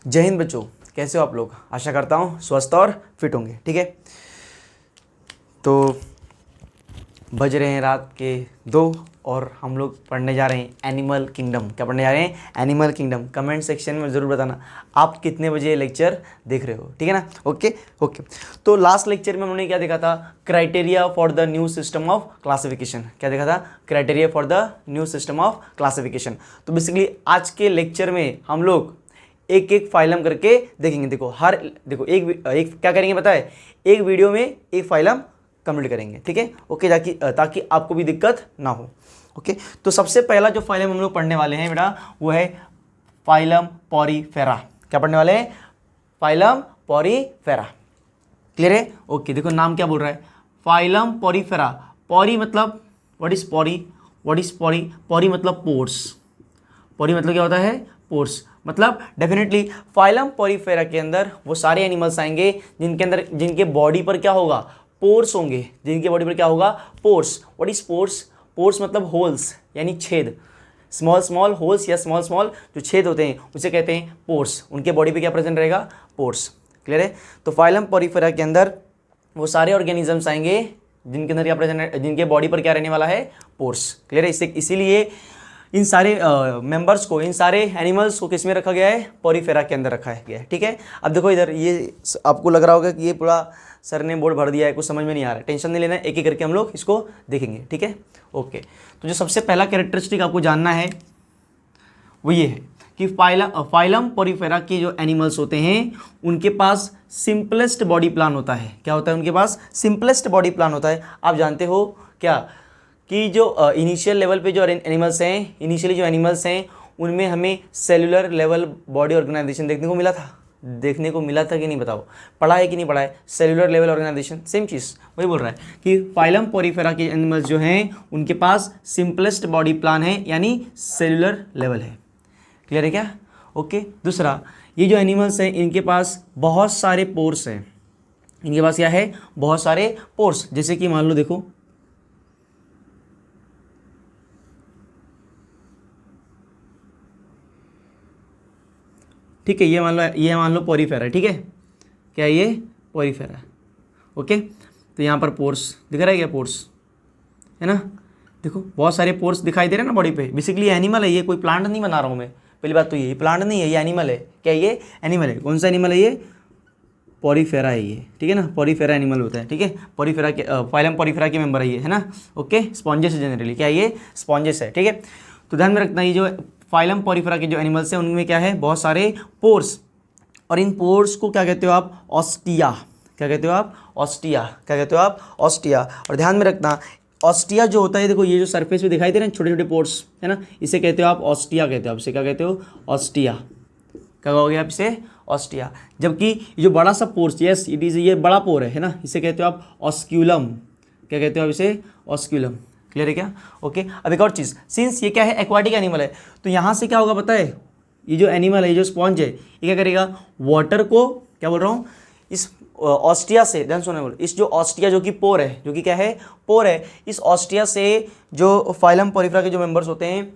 जय हिंद बच्चों, कैसे हो आप लोग। आशा करता हूँ स्वस्थ और फिट होंगे। ठीक है, तो बज रहे हैं रात के 2 और हम लोग पढ़ने जा रहे हैं एनिमल किंगडम। क्या पढ़ने जा रहे हैं? Animal kingdom. कमेंट सेक्शन में ज़रूर बताना आप कितने बजे लेक्चर देख रहे हो। ठीक है ना। Okay okay. तो लास्ट लेक्चर में हमने क्या देखा था? Criteria for the new system of classification. क्या देखा था? Criteria for the new system of classification. तो बेसिकली आज के लेक्चर में हम लोग एक एक फाइलम करके देखेंगे। देखो एक क्या करेंगे पता है? एक वीडियो में एक फाइलम कंप्लीट करेंगे। ठीक है, ओके, ताकि आपको भी दिक्कत ना हो। ओके, तो सबसे पहला जो फाइलम हम लोग पढ़ने वाले हैं बेटा वो है फाइलम पॉरीफेरा। क्या पढ़ने वाले हैं? Phylum Porifera. क्लियर है? ओके, देखो नाम क्या बोल रहा है, फाइलम पॉरीफेरा। पॉरी मतलब what is pori? What is pori? Pori मतलब पोर्स। पॉरी मतलब क्या होता है? पोर्स। मतलब डेफिनेटली फाइलम पॉरीफेरा के अंदर वो सारे एनिमल्स आएंगे जिनके बॉडी पर क्या होगा? पोर्स होंगे। जिनके बॉडी पर क्या होगा? Pores. What is pores? Pores मतलब होल्स, यानी छेद। स्मॉल स्मॉल होल्स या स्मॉल स्मॉल जो छेद होते हैं उसे कहते हैं पोर्स। उनके बॉडी पे क्या प्रेजेंट रहेगा? पोर्स। क्लियर है? तो फाइलम पॉरीफेरा के अंदर वो सारे ऑर्गेनिजम्स आएंगे जिनके अंदर क्या प्रेजेंट, जिनके बॉडी पर क्या रहने वाला है? पोर्स। क्लियर है? इसीलिए इन सारे मेंबर्स को, इन सारे एनिमल्स को किस में रखा गया है? पॉरीफेरा के अंदर रखा गया है। ठीक है, अब देखो इधर, ये आपको लग रहा होगा कि ये पूरा सर ने बोर्ड भर दिया है, कुछ समझ में नहीं आ रहा है। टेंशन नहीं लेना, एक एक करके हम लोग इसको देखेंगे। ठीक है, ओके। तो जो सबसे पहला कैरेक्टरिस्टिक आपको जानना है वो ये है कि फाइलम पॉरीफेरा के जो एनिमल्स होते हैं उनके पास सिंपलेस्ट बॉडी प्लान होता है। क्या होता है उनके पास? सिंपलेस्ट बॉडी प्लान होता है। आप जानते हो क्या कि जो इनिशियल लेवल पे जो एनिमल्स हैं, इनिशियली जो एनिमल्स हैं उनमें हमें सेलुलर लेवल बॉडी ऑर्गेनाइजेशन देखने को मिला था। देखने को मिला था कि नहीं बताओ? पढ़ा है कि नहीं पढ़ा है? सेलुलर लेवल ऑर्गेनाइजेशन, सेम चीज़ वही बोल रहा है कि फाइलम पॉरीफेरा के एनिमल्स जो हैं उनके पास सिंपलेस्ट बॉडी प्लान है, यानी सेलुलर लेवल है। क्लियर है क्या? ओके। दूसरा, ये जो एनिमल्स हैं इनके पास बहुत सारे पोर्स हैं। इनके पास क्या है? बहुत सारे पोर्स। जैसे कि मान लो, देखो ठीक है, ये मान लो पॉरीफेरा है। ठीक है, क्या ये पॉरीफेरा है? ओके, तो यहाँ पर पोर्स दिख रहा है, क्या पोर्स है ना? देखो बहुत सारे पोर्स दिखाई दे रहे हैं ना बॉडी पे। बेसिकली एनिमल है ये, कोई प्लांट नहीं बना रहा हूँ मैं। पहली बात तो ये प्लांट नहीं है, ये एनिमल है। क्या ये एनिमल है? कौन सा एनिमल है ये? पॉरीफेरा है ये। ठीक है ना, पॉरीफेरा एनिमल होता है। ठीक है, पॉरीफेरा के फाइलम पॉरीफेरा के मेंबर है ये, है ना। ओके, स्पॉन्जेस है जनरली। क्या ये? स्पॉन्जेस है। ठीक है, तो ध्यान में रखना, ये जो फाइलम पॉरीफेरा के जो एनिमल्स हैं उनमें क्या है? बहुत सारे पोर्स। और इन पोर्स को क्या कहते हो आप? ऑस्टिया। क्या कहते हो आप? ऑस्टिया। क्या कहते हो आप? ऑस्टिया। और ध्यान में रखना, ऑस्टिया जो होता है, देखो ये जो सरफेस पे दिखाई दे रहे हैं छोटे छोटे पोर्स, है ना, इसे कहते हो आप ऑस्टिया कहते हो। आप इसे क्या कहते हो? ऑस्टिया। क्या कहोगे आप इसे? ऑस्टिया। जबकि ये जो बड़ा सा पोर्स, यस इट इज, ये बड़ा पोर है ना, इसे कहते हो आप ऑस्क्यूलम। क्या कहते हो आप इसे? ऑस्क्यूलम। क्लियर है क्या? ओके। अब एक और चीज़, सिंस ये क्या है? एक्वाटिक एनिमल है, तो यहाँ से क्या होगा पता है? ये जो एनिमल है, ये जो स्पॉन्ज है, ये क्या करेगा? वाटर को, क्या बोल रहा हूँ, इस ऑस्टिया से, ध्यान सुनो बोल, इस जो ऑस्टिया जो कि पोर है, जो कि क्या है? पोर है, इस ऑस्टिया से जो फाइलम पॉरीफेरा के जो मेंबर्स होते हैं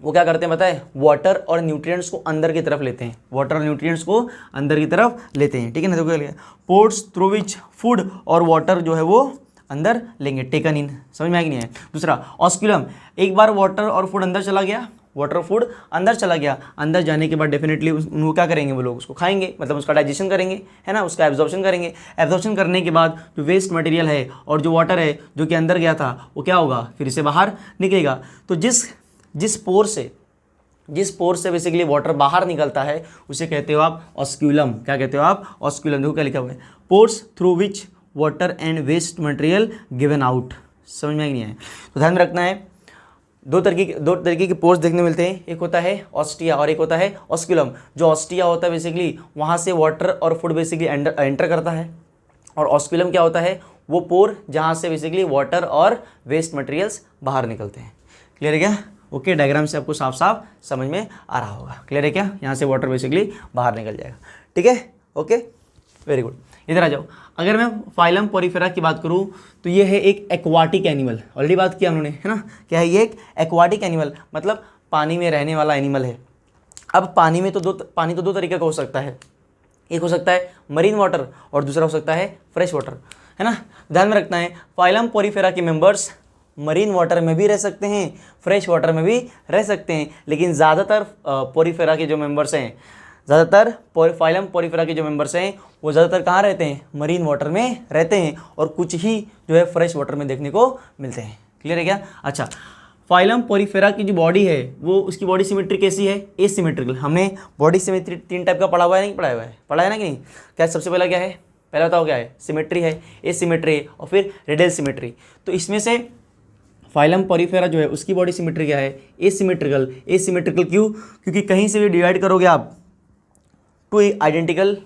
वो क्या करते हैं पता है? वाटर और न्यूट्रिएंट्स को अंदर की तरफ लेते हैं। वाटर और न्यूट्रिएंट्स को अंदर की तरफ लेते हैं। ठीक है ना, देखो क्या पोर्ट्स थ्रू विच फूड और वाटर जो है वो अंदर लेंगे, टेकन इन। समझ में आया कि नहीं है? दूसरा, ऑस्क्यूलम, एक बार वाटर और फूड अंदर चला गया, वाटर और फूड अंदर चला गया, अंदर जाने के बाद डेफिनेटली वो क्या करेंगे? वो लोग उसको खाएंगे, मतलब उसका डाइजेशन करेंगे, है ना, उसका एब्जॉर्प्शन करेंगे। एब्जॉर्प्शन करने के बाद जो वेस्ट मटेरियल है और जो वाटर है जो कि अंदर गया था वो क्या होगा? फिर से बाहर निकलेगा। तो जिस पोर से बेसिकली वाटर बाहर निकलता है उसे कहते हो आप ऑस्क्यूलम। क्या कहते हो आप? ऑस्क्यूलम। देखो क्या लिखा हुआ है, pores through which water and waste material given out. समझ में नहीं आया? तो ध्यान में रखना है, दो तरीके के पोर्स देखने मिलते हैं, एक होता है ऑस्टिया और एक होता है ऑस्क्यूलम। जो ऑस्टिया होता है बेसिकली वहाँ से वाटर और फूड बेसिकली एंटर करता है, और ऑस्क्यूलम क्या होता है? वो पोर जहाँ से बेसिकली वाटर और वेस्ट मटेरियल्स बाहर निकलते हैं। क्लियर है क्या? ओके, डायग्राम से आपको साफ साफ समझ में आ रहा होगा। क्लियर है क्या? यहाँ से वाटर बेसिकली बाहर निकल जाएगा। ठीक है, ओके, वेरी गुड। इधर आ जाओ। अगर मैं फाइलम पॉरीफेरा की बात करूँ तो ये है एक एक्वाटिक एनिमल। ऑलरेडी बात किया उन्होंने, है ना। क्या है ये? एक एक्वाटिक एनिमल, मतलब पानी में रहने वाला एनिमल है। अब पानी तो दो तरीके का हो सकता है, एक हो सकता है मरीन वाटर और दूसरा हो सकता है फ्रेश वाटर, है ना। ध्यान में रखना है फाइलम पोरीफेरा के मेंबर्स मरीन वाटर में भी रह सकते हैं, फ्रेश वाटर में भी रह सकते हैं, लेकिन ज़्यादातर पोरीफेरा के जो मेंबर्स हैं, फाइलम पोरीफेरा के जो मेंबर्स हैं वो ज़्यादातर कहाँ रहते हैं, मरीन वाटर में रहते हैं, और कुछ ही जो है फ्रेश वाटर में देखने को मिलते हैं। क्लियर है क्या? अच्छा, फाइलम पोरीफेरा की जो बॉडी है वो उसकी बॉडी सिमेट्री कैसी है, एसिमेट्रिकल। हमने बॉडी सिमेट्री 3 टाइप का पढ़ा हुआ है, नहीं पढ़ा हुआ है, पढ़ा है ना कि नहीं? क्या सबसे पहला क्या है, पहला बताओ क्या है, सिमेट्री है, एसिमेट्री है, और फिर रेडियल सिमेट्री। तो इसमें से फाइलम पोरीफेरा जो है उसकी बॉडी सिमेट्री क्या है, एसिमेट्रिकल। एसिमेट्रिकल क्यों? क्योंकि कहीं से भी डिवाइड करोगे आप टू आइडेंटिकल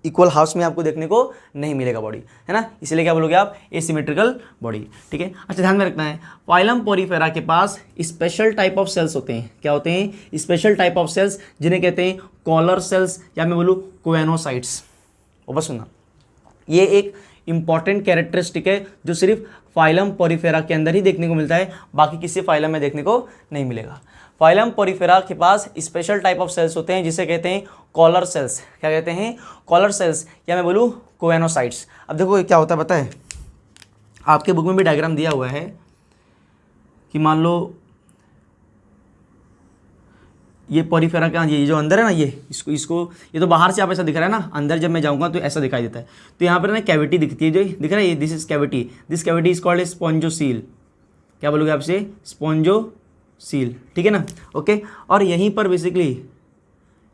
इक्वल हाउस में आपको देखने को नहीं मिलेगा बॉडी, है ना, इसलिए क्या बोलोगे आप, एसिमेट्रिकल बॉडी। ठीक है, अच्छा ध्यान में रखना है फाइलम पोरीफेरा के पास स्पेशल टाइप ऑफ सेल्स होते हैं। क्या होते हैं? स्पेशल टाइप ऑफ सेल्स, जिन्हें कहते हैं कॉलर सेल्स या मैं बोलूँ कोएनोसाइट्स। और बस सुनना, ये एक इंपॉर्टेंट कैरेक्टरिस्टिक है जो सिर्फ फाइलम पोरीफेरा के अंदर ही देखने को मिलता है, बाकी किसी फाइलम में देखने को नहीं मिलेगा। फाइलम पोरीफेरा के पास स्पेशल टाइप ऑफ सेल्स होते हैं जिसे कहते हैं कॉलर सेल्स। क्या कहते हैं? कॉलर सेल्स या मैं बोलूँ कोएनोसाइट्स। अब देखो क्या होता है पता है, आपके बुक में भी डायग्राम दिया हुआ है कि मान लो ये पोरीफेरा का ये जो अंदर है ना, ये इसको ये तो बाहर से आप ऐसा दिख रहा है ना, अंदर जब मैं जाऊंगा तो ऐसा दिखाई देता है। तो यहाँ पर ना कैविटी दिखती है, जो दिख रहा है ये, this is cavity, this cavity is called a spongocoel. क्या बोलोगे आपसे? स्पॉन्जोसील, ठीक है ना, ओके। और यहीं पर बेसिकली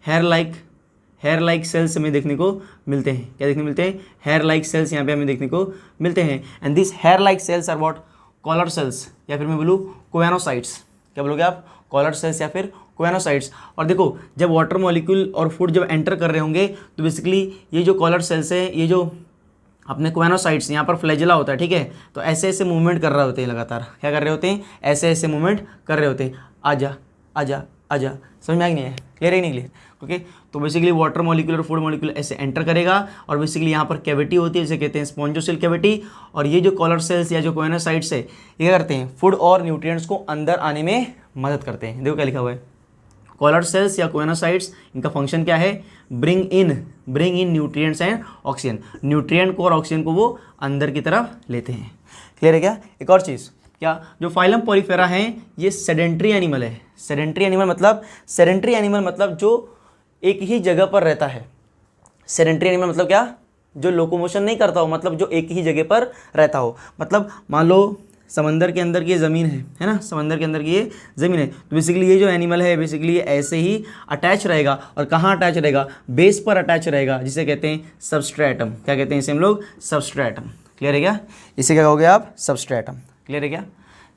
हेयर लाइक सेल्स हमें देखने को मिलते हैं। क्या देखने मिलते हैं? हेयर लाइक सेल्स यहाँ पे हमें देखने को मिलते हैं। And this hair like cells are what, collar cells, या फिर मैं बोलूँ कोएनोसाइट्स। क्या बोलोगे आप? कॉलर सेल्स या फिर कोएनोसाइट्स। और देखो जब वाटर मॉलिक्यूल और फूड जब एंटर कर रहे होंगे तो बेसिकली ये जो कॉलर सेल्स है, ये जो अपने कोएनोसाइट्स, यहाँ पर फ्लैजेला होता है, ठीक है, तो ऐसे ऐसे मूवमेंट कर रहे होते हैं लगातार। क्या कर रहे होते हैं? ऐसे ऐसे मूवमेंट कर रहे होते हैं। आजा आजा आजा, समझ में आ नहीं है? क्लियर है नहीं क्लियर? ओके, तो बेसिकली वाटर मॉलिक्यूल और फूड मॉलिक्यूल ऐसे एंटर करेगा और बेसिकली यहाँ पर कैविटी होती है जिसे कहते हैं स्पॉन्जोसील कैविटी। और ये जो कॉलर सेल्स या जो कोएनोसाइट्स है ये क्या करते हैं? फूड और न्यूट्रिएंट्स को अंदर आने में मदद करते हैं। देखो क्या लिखा हुआ है, कॉलर सेल्स या कोएनोसाइट्स, इनका फंक्शन क्या है? Bring in nutrients and oxygen. Nutrient को और ऑक्सीजन को वो अंदर की तरफ लेते हैं। क्लियर है क्या? एक और चीज़, क्या जो फाइलम पोरीफेरा है ये सेडेंट्री एनिमल है। सेडेंट्री एनिमल मतलब जो एक ही जगह पर रहता है। सेडेंट्री एनिमल मतलब क्या? जो लोकोमोशन नहीं करता हो, मतलब जो एक ही जगह पर रहता हो। मतलब मान लो समंदर के अंदर की ये ज़मीन है ना, समंदर के अंदर की ये ज़मीन है, तो बेसिकली ये जो एनिमल है बेसिकली ये ऐसे ही अटैच रहेगा। और कहाँ अटैच रहेगा? बेस पर अटैच रहेगा, जिसे कहते हैं सबस्ट्रेटम। क्या कहते हैं इसे हम लोग? सबस्ट्रेटम। क्लियर है क्या? इसे क्या कहोगे आप? सबस्ट्रेटम। क्लियर है क्या?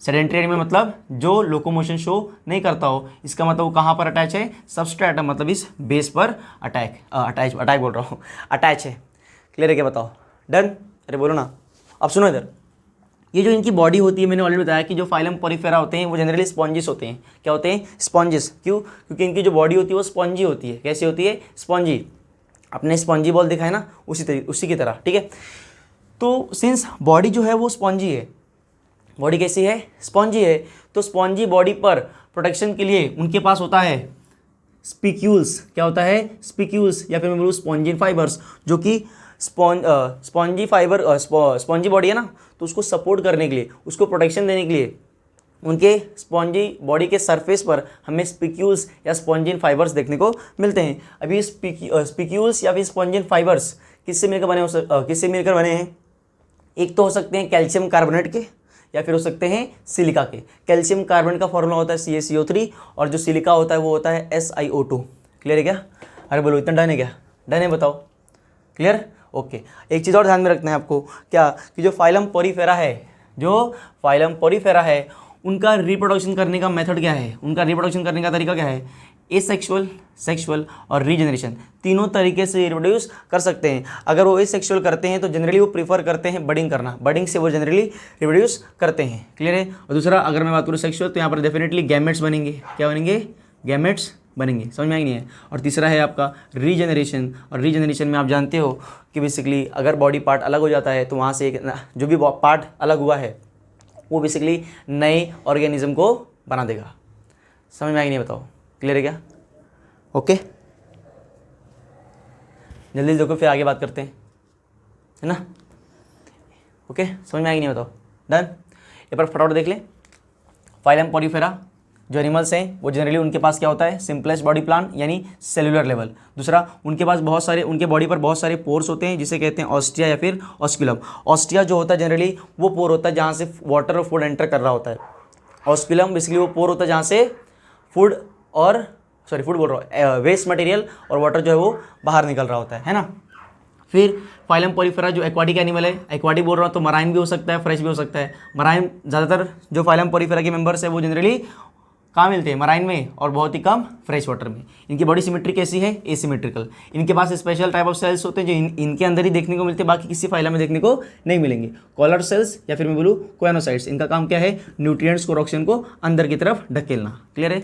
सेडेंट्री एनिमल मतलब जो लोकोमोशन शो नहीं करता हो, इसका मतलब वो कहाँ पर अटैच है? सबस्ट्रेटम, मतलब इस बेस पर अटैच बोल रहा हूँ, अटैच है। क्लियर है क्या? बताओ, डन? अरे बोलो ना। अब सुनो इधर, ये जो इनकी बॉडी होती है, मैंने ऑलरेडी बताया कि जो फाइलम पोरीफेरा होते हैं वो जनरली स्पॉन्जिस होते हैं। क्या होते हैं? स्पॉन्जिस। क्यों? क्योंकि इनकी जो बॉडी होती है वो स्पॉन्जी होती है। कैसी होती है? स्पॉन्जी। अपने स्पॉन्जी बॉल दिखाए ना, उसी की तरह, ठीक है। तो सिंस बॉडी जो है वो स्पॉन्जी है, बॉडी कैसी है? स्पॉन्जी है, तो स्पॉन्जी बॉडी पर प्रोटेक्शन के लिए उनके पास होता है स्पिक्यूल्स। क्या होता है? स्पिक्यूल्स, या फिर मैं बोलूँ स्पॉन्जिन फाइबर्स, जो कि स्पॉन्जी बॉडी है ना, तो उसको सपोर्ट करने के लिए, उसको प्रोटेक्शन देने के लिए उनके स्पॉन्जी बॉडी के सरफेस पर हमें स्पिक्यूल्स या स्पॉन्जिन फाइबर्स देखने को मिलते हैं। अभी स्पिक्यूल्स या फिर स्पॉन्जिन फाइबर्स किससे मिलकर बने हैं? एक तो हो सकते हैं कैल्शियम कार्बोनेट के, या फिर हो सकते हैं सिलिका के। कैल्शियम कार्बोनेट का फॉर्मूला होता है CaCO3, और जो सिलिका होता है वो होता है SiO2। क्लियर है क्या? अरे बोलो, इतना डन है क्या? डन है, बताओ। क्लियर? ओके। एक चीज़ और ध्यान में रखना है आपको, क्या कि जो फाइलम पोरीफेरा है उनका रिप्रोडक्शन करने का मेथड क्या है? उनका रिप्रोडक्शन करने का तरीका क्या है? एसेक्सुअल, सेक्सुअल और रीजनरेशन, तीनों तरीके से रिप्रोड्यूस कर सकते हैं। अगर वो एसेक्सुअल करते हैं तो जनरली वो प्रीफर करते हैं बडिंग करना, बडिंग से वो जनरली रिप्रोड्यूस करते हैं। क्लियर है? और दूसरा, अगर मैं बात करूँ सेक्सुअल, तो यहाँ पर डेफिनेटली गैमेट्स बनेंगे। क्या बनेंगे? गैमेट्स बनेंगे। समझ में आई नहीं है? और तीसरा है आपका रीजनरेशन, और रीजनरेशन में आप जानते हो कि बेसिकली अगर बॉडी पार्ट अलग हो जाता है तो वहाँ से जो भी पार्ट अलग हुआ है वो बेसिकली नए ऑर्गेनिज्म को बना देगा। समझ में आई नहीं? बताओ। क्लियर है क्या? ओके, जल्दी देखो फिर आगे बात करते हैं, है ना। ओके, समझ में आएगी नहीं बताओ, डन। एक बार फटाफट देख लें। फाइलम पॉलीफेरा जो एनिमल्स हैं वो जनरली उनके पास क्या होता है, सिंपलेस्ट बॉडी प्लान यानी सेलुलर लेवल। दूसरा, उनके पास बहुत सारे, उनके बॉडी पर बहुत सारे पोर्स होते हैं जिसे कहते हैं ऑस्टिया या फिर ऑस्क्यूलम। ऑस्टिया जो होता है जनरली वो पोर होता है जहाँ से वाटर और फूड एंटर कर रहा होता है। ऑस्क्यूलम बेसिकली वो पोर होता है जहाँ से फूड और फूड बोल रहा हूँ, वेस्ट मटेरियल और वाटर जो है वो बाहर निकल रहा होता है ना। फिर फाइलम पॉलीफेरा जो एक्वाटिक एनिमल है, एक्वाटिक बोल रहा हूँ तो मराइन भी हो सकता है, फ्रेश भी हो सकता है। मराइन ज़्यादातर जो फाइलम पॉलीफेरा के मेंबर्स है वो जनरली कहाँ मिलते हैं, मराइन में, और बहुत ही कम फ्रेश वाटर में। इनकी बॉडी सिमेट्री कैसी है, एसिमेट्रिकल। इनके पास स्पेशल टाइप ऑफ सेल्स होते हैं जो इनके अंदर ही देखने को मिलते हैं, बाकी किसी फाइलम में देखने को नहीं मिलेंगे। कॉलर सेल्स या फिर मैं बोलूँ कोएनोसाइट्स, इनका काम क्या है, न्यूट्रिएंट्स को, ऑक्सीजन को अंदर की तरफ ढकेलना। क्लियर है।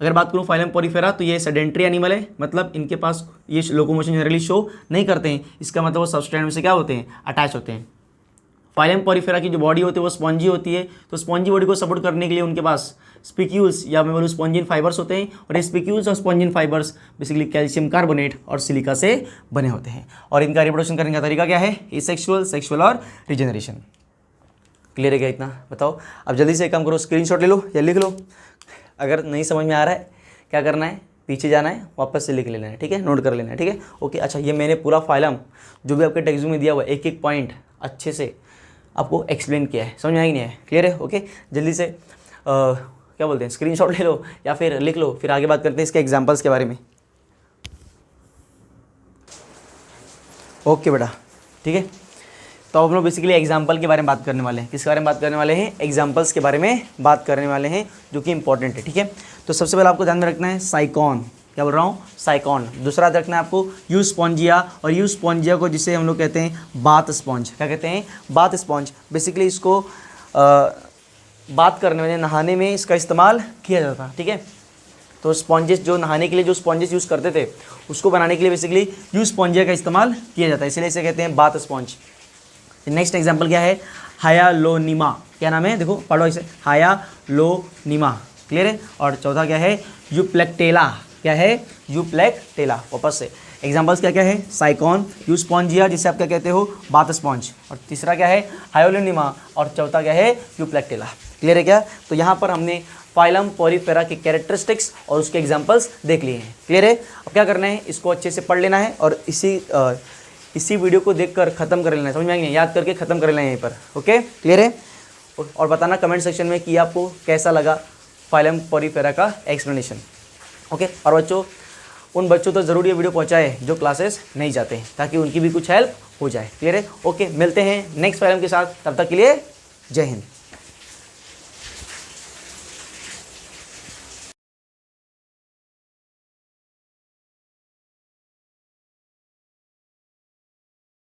अगर बात करूँ फाइलम पॉलीफेरा तो ये सेडेंट्री एनिमल है, मतलब इनके पास ये लोकोमोशन जनरली शो नहीं करते हैं। इसका मतलब वो सबस्ट्रेट में से क्या होते हैं, अटैच होते हैं। फाइलम पॉलीफेरा की जो बॉडी होती है वो स्पॉन्जी होती है, तो स्पॉन्जी बॉडी को सपोर्ट करने के लिए उनके पास स्पिक्यूल्स या मैं बोलूँ स्पॉन्जिन फाइबर्स होते हैं, और ये स्पिक्यूल्स और spongin fibres basically calcium carbonate और सिलिका से बने होते हैं। और इनका रिप्रोडक्शन करने का तरीका क्या है, एसेक्सुअल, सेक्सुअल और रिजेनरेशन। क्लियर है क्या इतना, बताओ। अब जल्दी से एक काम करो, स्क्रीनशॉट ले लो या लिख लो। अगर नहीं समझ में आ रहा है क्या करना है, पीछे जाना है, वापस से लिख लेना है, ठीक है, नोट कर लेना है, ठीक है। ओके, अच्छा, ये मैंने पूरा फाइलम जो भी आपके टेक्स्ट में दिया हुआ है, एक एक पॉइंट अच्छे से आपको एक्सप्लेन किया है, समझ में आई नहीं है, क्लियर है। ओके, जल्दी से क्या बोलते हैं, स्क्रीनशॉट ले लो या फिर लिख लो, फिर आगे बात करते हैं इसके एग्जाम्पल्स के बारे में। ओके बेटा, ठीक है। तो हम लोग बेसिकली एग्जाम्पल के बारे में बात करने वाले हैं। किसके बारे में बात करने वाले हैं, एग्जाम्पल्स के बारे में बात करने वाले हैं, जो कि इंपॉर्टेंट है, ठीक है। तो सबसे पहले आपको ध्यान में रखना है साइकॉन, क्या बोल रहा हूँ, साइकॉन। दूसरा रखना है आपको यूस्पॉन्जिया, और यूस्पॉन्जिया को जिसे हम लोग कहते हैं बाथ स्पॉन्ज, क्या कहते हैं, बाथ स्पॉन्ज। बेसिकली इसको बात करने में, नहाने में इसका इस्तेमाल किया जाता था, ठीक है। तो स्पॉन्जेस जो नहाने के लिए जो स्पॉन्जेस यूज़ करते थे उसको बनाने के लिए बेसिकली यूस्पॉन्जिया का इस्तेमाल किया जाता है, इसलिए इसे कहते हैं बाथ स्पॉन्ज। नेक्स्ट एग्जाम्पल क्या है, हायालोनिमा, क्या नाम है, देखो पढ़ो इसे, हायालोनिमा, क्लियर है। और चौथा क्या है, यूप्लेक्टेला, क्या है, यूप्लेक्टेला। वापस से एग्जाम्पल्स क्या क्या है, साइकॉन, यूस्पॉन्जिया जिसे आप क्या कहते हो, बाथ स्पॉन्ज, और तीसरा क्या है, हायोलोनिमा, और चौथा क्या है, यूप्लेक्टेला। क्लियर है क्या। तो यहाँ पर हमने फाइलम पॉलीफेरा के कैरेक्टरिस्टिक्स और उसके एग्जाम्पल्स देख लिए हैं, क्लियर है। अब क्या करना है, इसको अच्छे से पढ़ लेना है और इसी वीडियो को देखकर ख़त्म कर लेना है, समझ में आएंगे, याद करके ख़त्म कर लेना है यहीं पर। ओके, क्लियर है। और बताना कमेंट सेक्शन में कि आपको कैसा लगा फाइलम पॉलीफेरा का एक्सप्लेनेशन। ओके, और बच्चों, उन बच्चों तो ज़रूर ये वीडियो पहुंचाए जो क्लासेस नहीं जाते हैं, ताकि उनकी भी कुछ हेल्प हो जाए, क्लियर है। ओके, मिलते हैं नेक्स्ट फाइलम के साथ, तब तक के लिए जय हिंद।